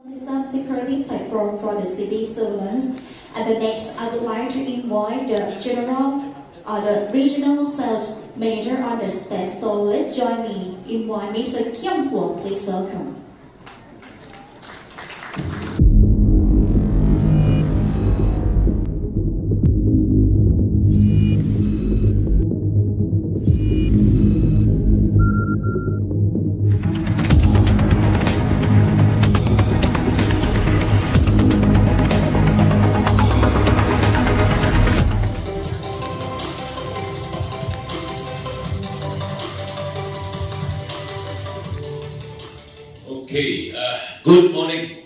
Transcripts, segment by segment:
System security platform for the city surveillance. And the next, I would like to invite the general or the regional sales manager on the stage. So let's join me. Invite Mr. Kiam Huang. Please welcome. Okay, good morning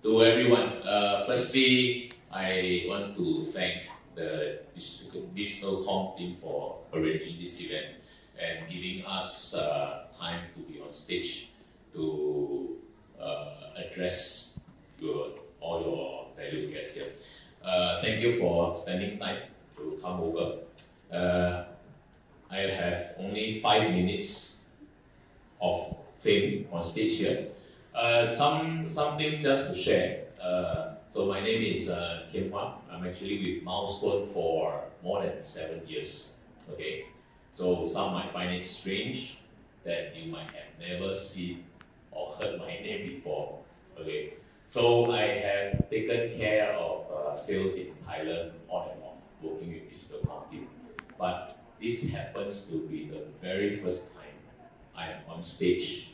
to everyone. Firstly, I want to thank the Digitalcom team for arranging this event and giving us time to be on stage to address all your valued guests here. Thank you for spending time to come over. I have only 5 minutes of fame on stage here. Some things just to share. So my name is Kim Hwa. I'm actually with Milestone for more than 7 years. Okay, so some might find it strange that you might have never seen or heard my name before. Okay, so I have taken care of sales in Thailand on and off, working with Digitalcom team. But this happens to be the very first time I am on stage,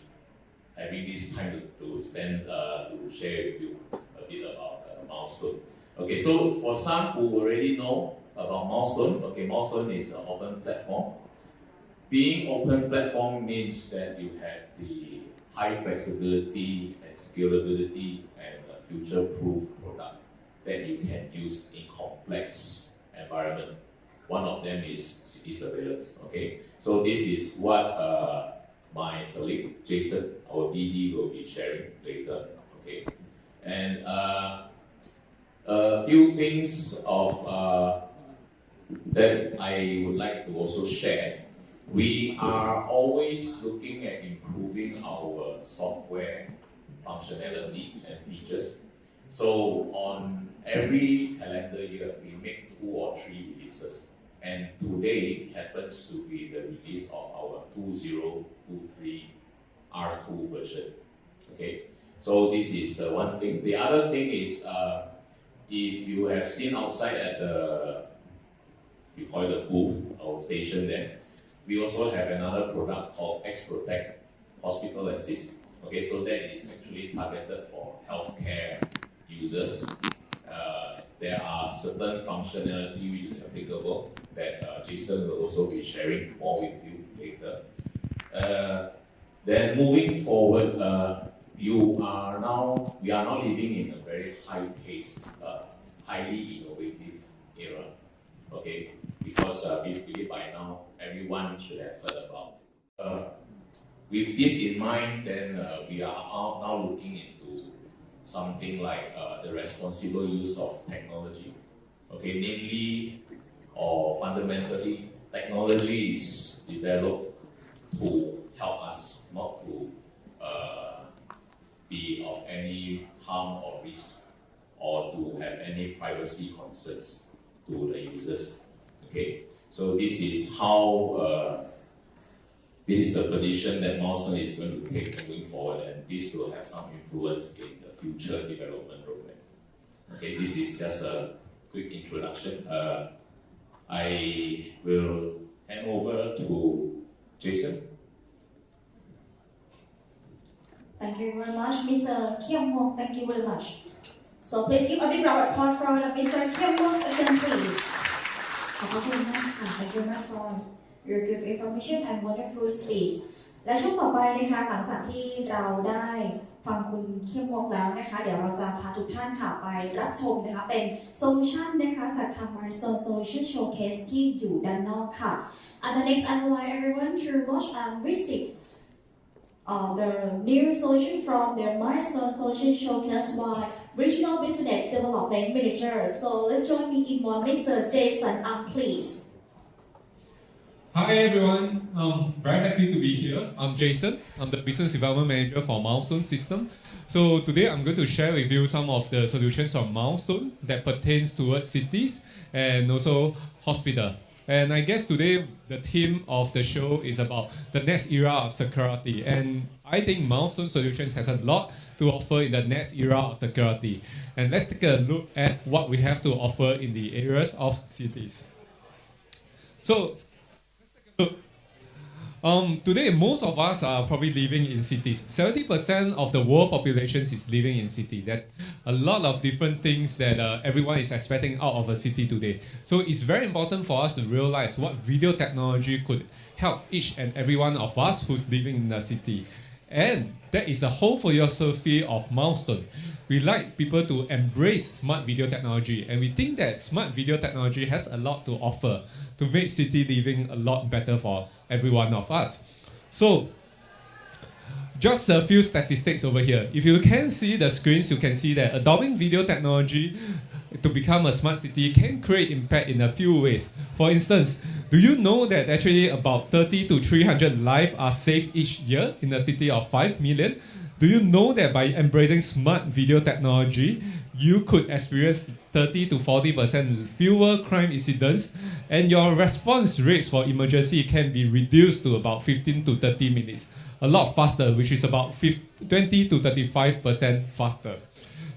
having this time to spend to share with you a bit about Milestone. Okay, so for some who already know about Milestone, okay, Milestone is an open platform. Being open platform means that you have the high flexibility and scalability and a future-proof product that you can use in complex environment. One of them is city surveillance. Okay, so this is what my colleague Jason, our BD, will be sharing later. Okay, and a few things of that I would like to also share. We are always looking at improving our software functionality and features. So on every calendar year, we make 2 or 3 releases. And today happens to be the release of our 2023 R2 version. Okay, so this is the one thing. The other thing is, if you have seen outside at the, we call it the booth, our station there, we also have another product called XProtect Hospital Assist. Okay, so that is actually targeted for healthcare users. There are certain functionality which is applicable that Jason will also be sharing more with you later. Then moving forward, we are now living in a very high-paced, highly innovative era. Okay, because we believe by now everyone should have heard about it. With this in mind, then we are now looking into something like the responsible use of technology. Okay, namely or fundamentally, technology is developed to help us, not to be of any harm or risk or to have any privacy concerns to the users. Okay, so this is how this is the position that Milestone is going to take moving forward, and this will have some influence in the future development roadmap. Okay, this is just a quick introduction. I will hand over to Jason. Thank you very much, Mr. Kiam Huang. Thank you very much. So please give a big round of applause for Mr. Kiam Huang again, please. Thank you very much for your good information and wonderful speech. และช่วงต่อไปนะคะหลังจากที่เราได้ฟังคุณเขี้ยมวงแล้วนะคะเดี๋ยวเราจะพาทุกท่านค่ะไปรับชมนะคะเป็นโซลูชันนะคะจากทาง Milestone Solution Showcase ที่อยู่ด้านนอกค่ะ And the next I would like everyone to watch and visit the new solution from the Milestone Solution Showcase by Regional Business Development Manager. So let's join me in one Mr. Jason please. Hi everyone, I'm very happy to be here. I'm Jason. I'm the Business Development Manager for Milestone System. So today I'm going to share with you some of the solutions from Milestone that pertains towards cities and also hospital. And I guess today the theme of the show is about the next era of security. And I think Milestone Solutions has a lot to offer in the next era of security. And let's take a look at what we have to offer in the areas of cities. So today, most of us are probably living in cities. 70% of the world population is living in city. There's a lot of different things that everyone is expecting out of a city today. So it's very important for us to realize what video technology could help each and every one of us who's living in a city. And that is the whole philosophy of Milestone. We like people to embrace smart video technology, and we think that smart video technology has a lot to offer to make city living a lot better for every one of us. So, just a few statistics over here. If you can see the screens, you can see that adopting video technology to become a smart city can create impact in a few ways. For instance, do you know that actually about 30 to 300 lives are saved each year in a city of 5 million? Do you know that by embracing smart video technology, you could experience 30 to 40% fewer crime incidents, and your response rates for emergency can be reduced to about 15 to 30 minutes, a lot faster, which is about 20 to 35% faster.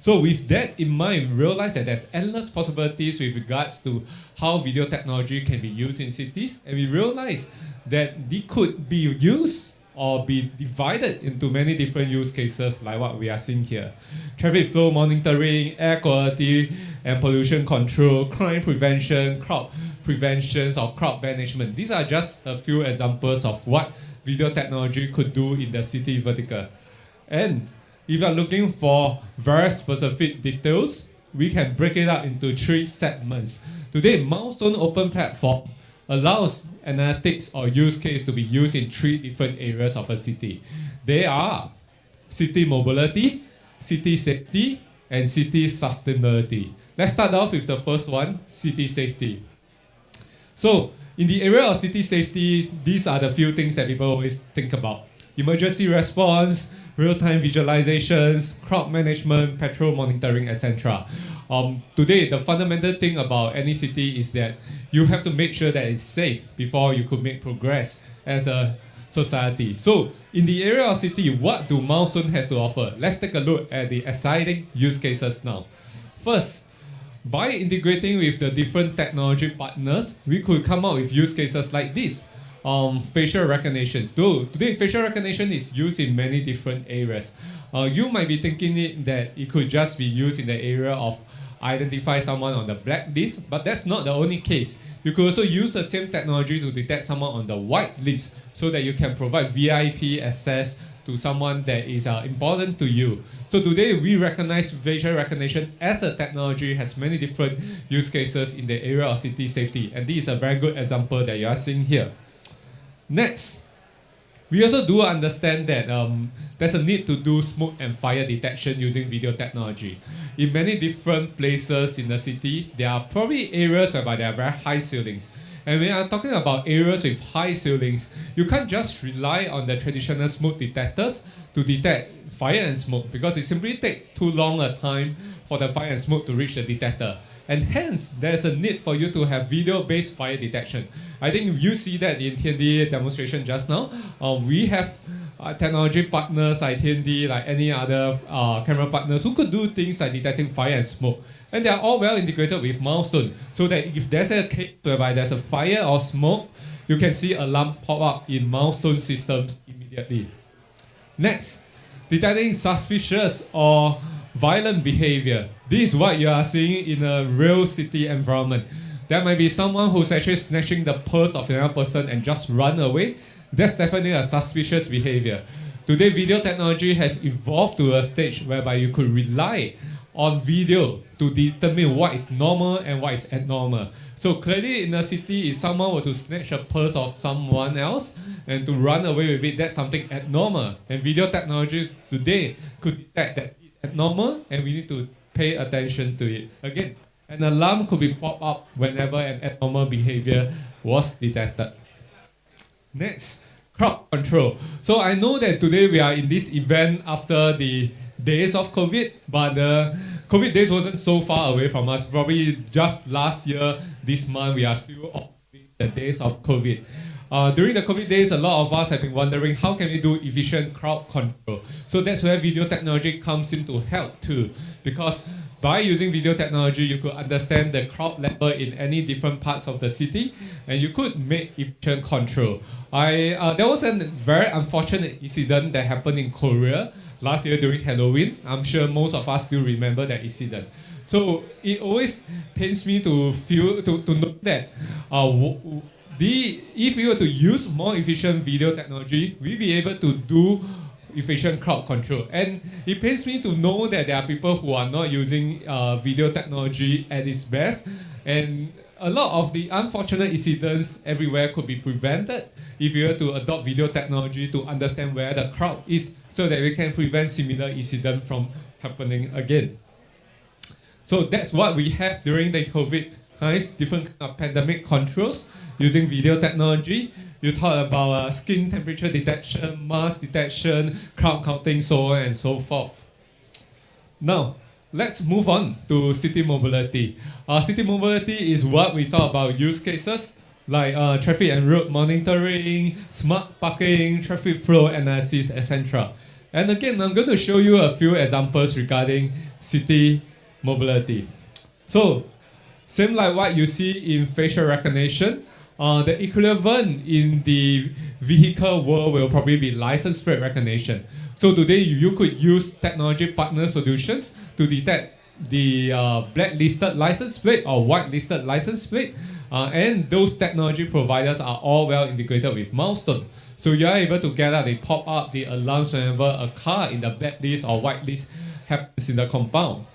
So with that in mind, realize that there's endless possibilities with regards to how video technology can be used in cities, and we realize that they could be used or be divided into many different use cases like what we are seeing here. Traffic flow monitoring, air quality and pollution control, crime prevention, crowd prevention or crowd management. These are just a few examples of what video technology could do in the city vertical. And if you are looking for very specific details, we can break it up into 3 segments. Today, Milestone Open Platform allows analytics or use case to be used in 3 different areas of a city. They are city mobility, city safety, and city sustainability. Let's start off with the first one, city safety. So in the area of city safety, these are the few things that people always think about. Emergency response, real-time visualizations, crowd management, patrol monitoring, etc. Today, the fundamental thing about any city is that you have to make sure that it's safe before you could make progress as a society. So, in the area of city, what do Milestone has to offer? Let's take a look at the exciting use cases now. First, by integrating with the different technology partners, we could come up with use cases like this. Facial recognition. So today, facial recognition is used in many different areas. You might be thinking that it could just be used in the area of identify someone on the blacklist, but that's not the only case. You could also use the same technology to detect someone on the whitelist so that you can provide VIP access to someone that is important to you. So today we recognize facial recognition as a technology has many different use cases in the area of city safety, and this is a very good example that you are seeing here. Next, we also do understand that there's a need to do smoke and fire detection using video technology. In many different places in the city, there are probably areas whereby there are very high ceilings. And when I'm talking about areas with high ceilings, you can't just rely on the traditional smoke detectors to detect fire and smoke, because it simply takes too long a time for the fire and smoke to reach the detector. And hence, there's a need for you to have video-based fire detection. I think you see that in TND demonstration just now. We have technology partners like TND, like any other camera partners who could do things like detecting fire and smoke. And they are all well integrated with Milestone, so that if there's a case whereby there's a fire or smoke, you can see alarm pop up in Milestone systems immediately. Next, detecting suspicious or violent behavior. This is what you are seeing in a real city environment. There might be someone who's actually snatching the purse of another person and just run away. That's definitely a suspicious behavior. Today, video technology has evolved to a stage whereby you could rely on video to determine what is normal and what is abnormal. So clearly in a city, if someone were to snatch a purse of someone else and to run away with it, that's something abnormal. And video technology today could detect that it's abnormal and we need to pay attention to it. Again, an alarm could be popped up whenever an abnormal behavior was detected. Next, crowd control. So I know that today we are in this event after the days of COVID, but the COVID days wasn't so far away from us. Probably just last year, this month, we are still on the days of COVID. During the COVID days, a lot of us have been wondering how can we do efficient crowd control. So that's where video technology comes in to help too, because by using video technology, you could understand the crowd level in any different parts of the city, and you could make efficient control. There was a very unfortunate incident that happened in Korea last year during Halloween. I'm sure most of us still remember that incident. So it always pains me to know that if we were to use more efficient video technology, we'll be able to do efficient crowd control. And it pains me to know that there are people who are not using video technology at its best. And a lot of the unfortunate incidents everywhere could be prevented if we were to adopt video technology to understand where the crowd is so that we can prevent similar incidents from happening again. So that's what we have during the COVID times, different pandemic controls using video technology. You talk about skin temperature detection, mask detection, crowd counting, so on and so forth. Now, let's move on to city mobility. City mobility is what we talk about use cases like traffic and road monitoring, smart parking, traffic flow analysis, etc. And again, I'm going to show you a few examples regarding city mobility. So, same like what you see in facial recognition, the equivalent in the vehicle world will probably be license plate recognition. So today you could use technology partner solutions to detect the blacklisted license plate or whitelisted license plate. And those technology providers are all well integrated with Milestone. So you are able to get out the pop-up, the alarms whenever a car in the blacklist or whitelist happens in the compound.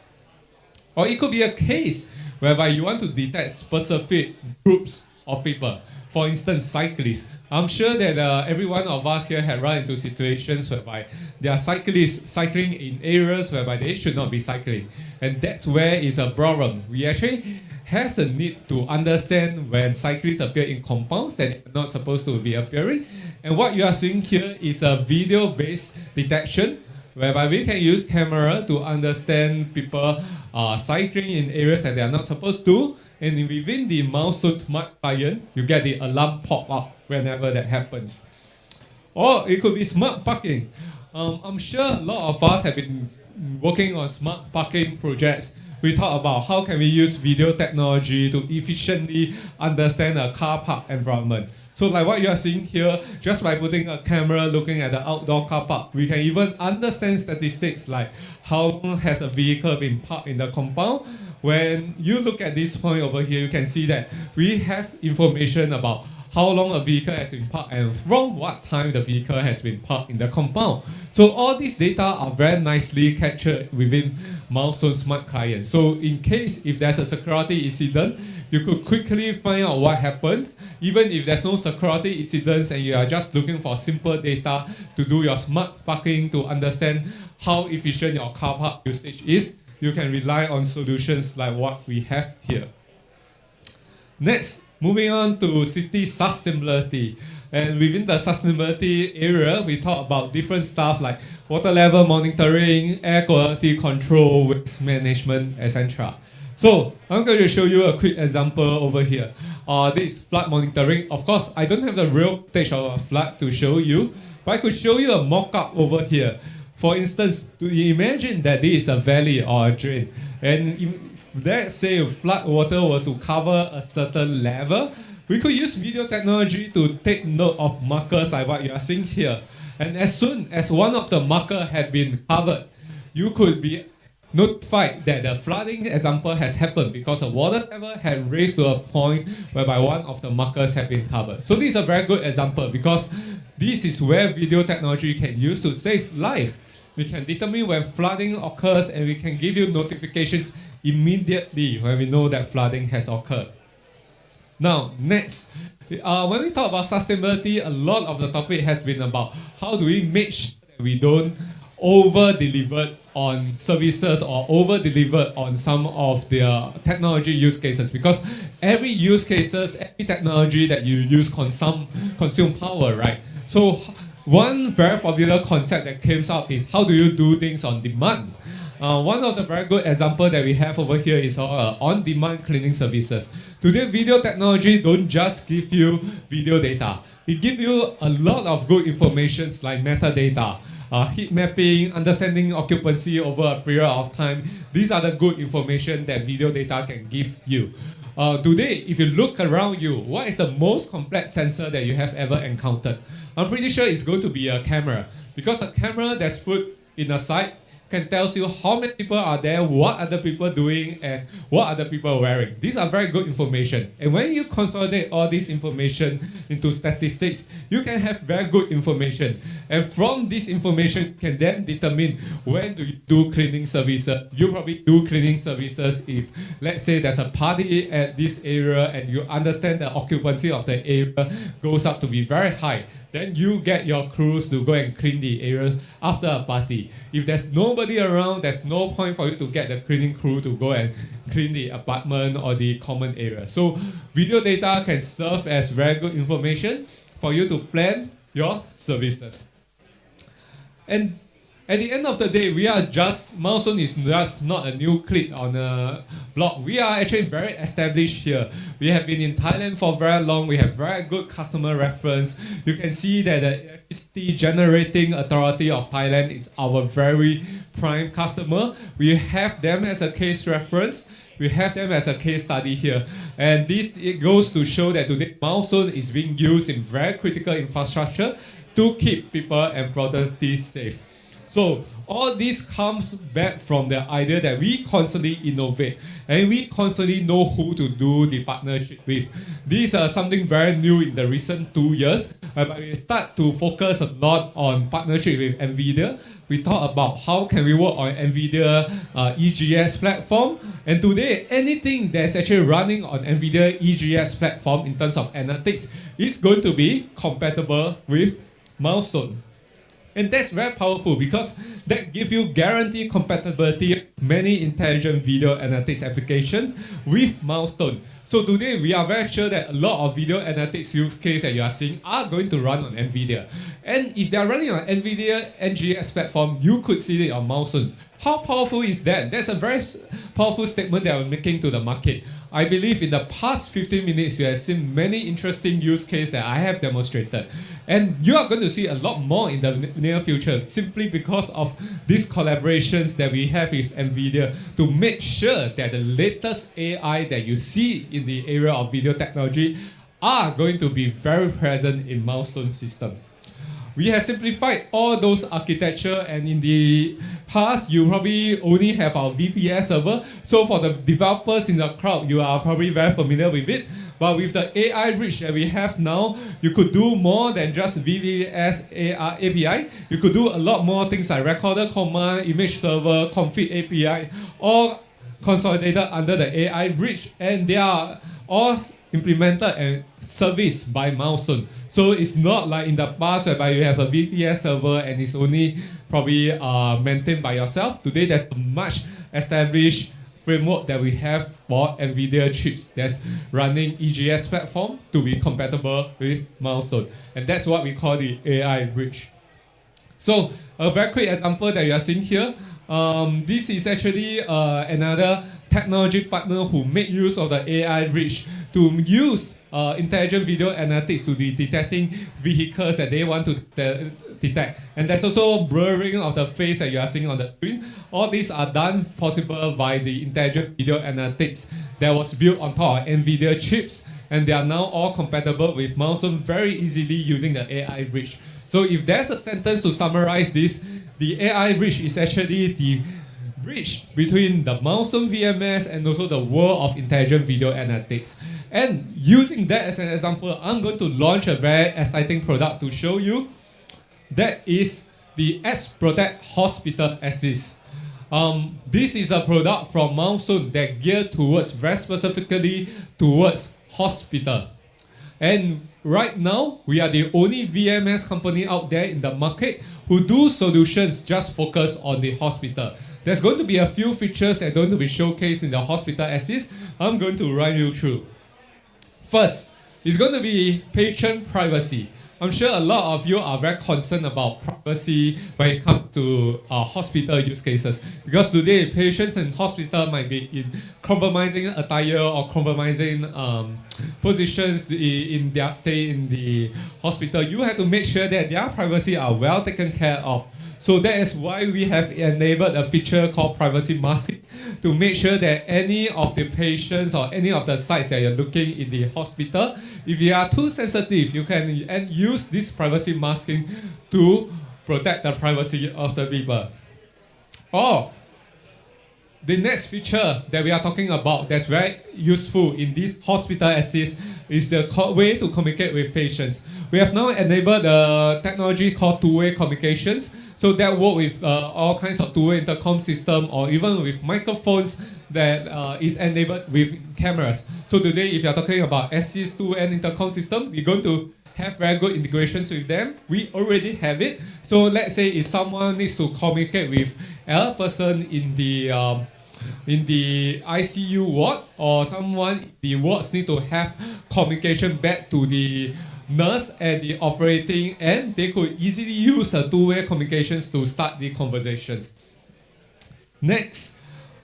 Or it could be a case whereby you want to detect specific groups of people. For instance, cyclists. I'm sure that every one of us here have run into situations whereby there are cyclists cycling in areas whereby they should not be cycling. And that's where is a problem. We actually has a need to understand when cyclists appear in compounds that are not supposed to be appearing. And what you are seeing here is a video-based detection whereby we can use camera to understand people cycling in areas that they are not supposed to. And within the Milestone Smart Client, you get the alarm pop up whenever that happens. Or it could be smart parking. I'm sure a lot of us have been working on smart parking projects. We talk about how can we use video technology to efficiently understand a car park environment. So like what you are seeing here, just by putting a camera looking at the outdoor car park, we can even understand statistics like how long has a vehicle been parked in the compound. When you look at this point over here, you can see that we have information about how long a vehicle has been parked and from what time the vehicle has been parked in the compound. So all these data are very nicely captured within Milestone Smart Client. So in case if there's a security incident, you could quickly find out what happens. Even if there's no security incidents and you are just looking for simple data to do your smart parking to understand how efficient your car park usage is, you can rely on solutions like what we have here. Next, moving on to city sustainability. And within the sustainability area, we talk about different stuff like water level monitoring, air quality control, waste management, etc. So I'm going to show you a quick example over here. This is flood monitoring. Of course, I don't have the real footage of a flood to show you, but I could show you a mock-up over here. For instance, do you imagine that this is a valley or a drain? And if, let's say flood water were to cover a certain level, we could use video technology to take note of markers like what you are seeing here. And as soon as one of the markers had been covered, you could be notified that the flooding example has happened because the water level had raised to a point whereby one of the markers had been covered. So this is a very good example because this is where video technology can use to save life. We can determine when flooding occurs and we can give you notifications immediately when we know that flooding has occurred. Now, next, when we talk about sustainability, a lot of the topic has been about how do we make sure that we don't over-deliver on services or over-delivered on some of their technology use cases, because every use cases, every technology that you use consume power, right? So one very popular concept that came out is how do you do things on demand? One of the very good example that we have over here is on-demand cleaning services. Today, video technology don't just give you video data. It gives you a lot of good information like metadata, heat mapping, understanding occupancy over a period of time. These are the good information that video data can give you. Today, if you look around you, what is the most complex sensor that you have ever encountered? I'm pretty sure it's going to be a camera, because a camera that's put in a site can tell you how many people are there, what other people doing, and what other people wearing. These are very good information. And when you consolidate all this information into statistics, you can have very good information. And from this information, you can then determine when do you do cleaning services. You probably do cleaning services if, let's say, there's a party at this area and you understand the occupancy of the area goes up to be very high. Then you get your crews to go and clean the area after a party. If there's nobody around, there's no point for you to get the cleaning crew to go and clean the apartment or the common area. So video data can serve as very good information for you to plan your services. And at the end of the day, Milestone is just not a new click on a blog. We are actually very established here. We have been in Thailand for very long. We have very good customer reference. You can see that the Electricity Generating Authority of Thailand is our very prime customer. We have them as a case reference. We have them as a case study here. And it goes to show that today Milestone is being used in very critical infrastructure to keep people and property safe. So all this comes back from the idea that we constantly innovate and we constantly know who to do the partnership with. These are something very new in the recent 2 years. We start to focus a lot on partnership with NVIDIA. We talk about how can we work on NVIDIA EGS platform. And today, anything that's actually running on NVIDIA EGS platform in terms of analytics is going to be compatible with Milestone. And that's very powerful because that gives you guaranteed compatibility of many intelligent video analytics applications with Milestone. So today we are very sure that a lot of video analytics use cases that you are seeing are going to run on NVIDIA. And if they are running on NVIDIA NGS platform, you could see it on Milestone. How powerful is that? That's a very powerful statement that I'm making to the market. I believe in the past 15 minutes, you have seen many interesting use cases that I have demonstrated. And you are going to see a lot more in the near future simply because of these collaborations that we have with NVIDIA to make sure that the latest AI that you see in the area of video technology are going to be very present in Milestone system. We have simplified all those architecture, and in the past, you probably only have our VPS server. So for the developers in the crowd, you are probably very familiar with it. But with the AI reach that we have now, you could do more than just VPS API. You could do a lot more things like recorder command, image server, config API, all consolidated under the AI reach, and they are all implemented and serviced by Milestone. So it's not like in the past whereby you have a VPS server and it's only probably maintained by yourself. Today there's a much established framework that we have for NVIDIA chips that's running EGS platform to be compatible with Milestone. And that's what we call the AI bridge. So a very quick example that you are seeing here. This is actually another technology partner who made use of the AI bridge to use intelligent video analytics to be detecting vehicles that they want to detect. And there's also blurring of the face that you are seeing on the screen. All these are done possible by the intelligent video analytics that was built on top of NVIDIA chips, and they are now all compatible with Milestone very easily using the AI bridge. So if there's a sentence to summarize this, the AI bridge is actually the bridge between the Milestone VMS and also the world of intelligent video analytics. And using that as an example, I'm going to launch a very exciting product to show you. That is the XProtect Hospital Assist. This is a product from Milestone that geared towards very specifically towards hospital. And right now, we are the only VMS company out there in the market who do solutions just focus on the hospital. There's going to be a few features that are going to be showcased in the Hospital Assist. I'm going to run you through. First, it's going to be patient privacy. I'm sure a lot of you are very concerned about privacy when it comes to hospital use cases, because today patients in hospital might be in compromising attire or compromising positions in their stay in the hospital. You have to make sure that their privacy are well taken care of. So that is why we have enabled a feature called privacy masking to make sure that any of the patients or any of the sites that you're looking in the hospital, if you are too sensitive, you can use this privacy masking to protect the privacy of the people. Or the next feature that we are talking about that's very useful in this Hospital Assist is the way to communicate with patients. We have now enabled a technology called two-way communications. So that work with all kinds of two-way intercom system or even with microphones that is enabled with cameras. So today, if you're talking about Assist2N intercom system, we're going to have very good integrations with them. We already have it. So let's say if someone needs to communicate with a person in the ICU ward, or someone in the wards need to have communication back to the nurse at the operating end, they could easily use a two-way communications to start the conversations. Next,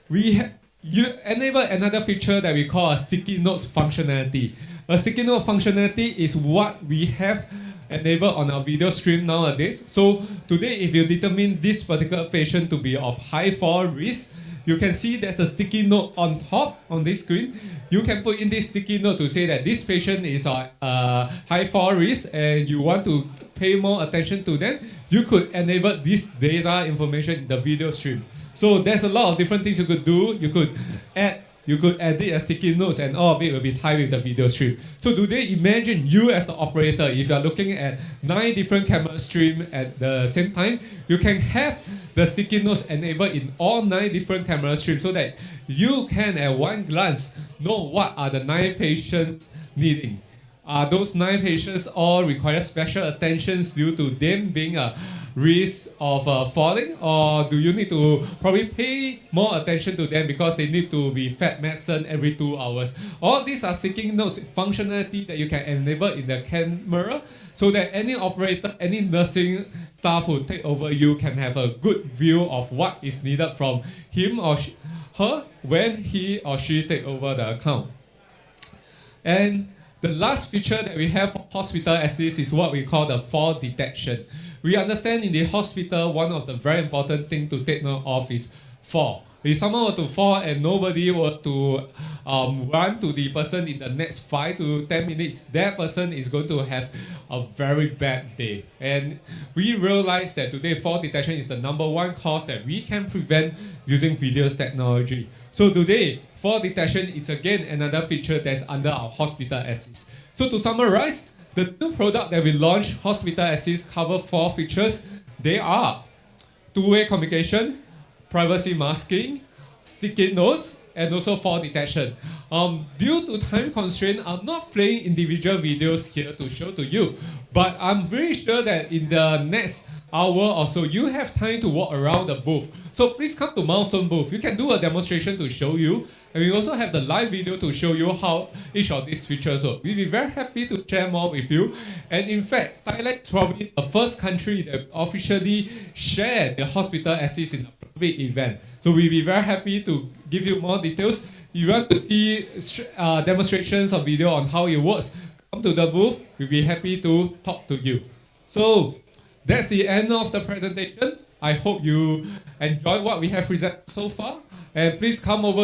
we enable another feature that we call a sticky notes functionality. A sticky note functionality is what we have enabled on our video stream nowadays. So today, if you determine this particular patient to be of high fall risk, you can see there's a sticky note on top on this screen. You can put in this sticky note to say that this patient is high fall risk and you want to pay more attention to them. You could enable this data information in the video stream. So there's a lot of different things you could do. You could edit a sticky notes and all of it will be tied with the video stream. So today, imagine you as the operator, if you're looking at 9 different camera streams at the same time, you can have the sticky notes enabled in all 9 different camera streams so that you can at one glance know what are the 9 patients needing. Are those 9 patients all require special attention due to them being a risk of falling, or do you need to probably pay more attention to them because they need to be fed medicine every 2 hours? All these are sticky notes functionality that you can enable in the camera so that any operator, any nursing staff who take over you can have a good view of what is needed from him or her when he or she take over the account. And the last feature that we have for Hospital Assist is what we call the fall detection. We understand in the hospital, one of the very important things to take note of is fall. If someone were to fall and nobody were to run to the person in the next 5 to 10 minutes, that person is going to have a very bad day. And we realize that today fall detection is the #1 cause that we can prevent using video technology. So today, fall detection is again another feature that's under our Hospital Assist. So to summarize, the new product that we launched, Hospital Assist, cover 4 features. They are two-way communication, privacy masking, sticky notes, and also fall detection. Due to time constraint, I'm not playing individual videos here to show to you, but I'm very sure that in the next hour or so, you have time to walk around the booth. So please come to Milestone booth. You can do a demonstration to show you, and we also have the live video to show you how each of these features work. We'll be very happy to share more with you. And in fact, Thailand is probably the first country that officially shared the Hospital Assist in a public event. So we'll be very happy to give you more details. If you want to see demonstrations or video on how it works, come to the booth. We'll be happy to talk to you. So that's the end of the presentation. I hope you enjoy what we have presented so far. And please come over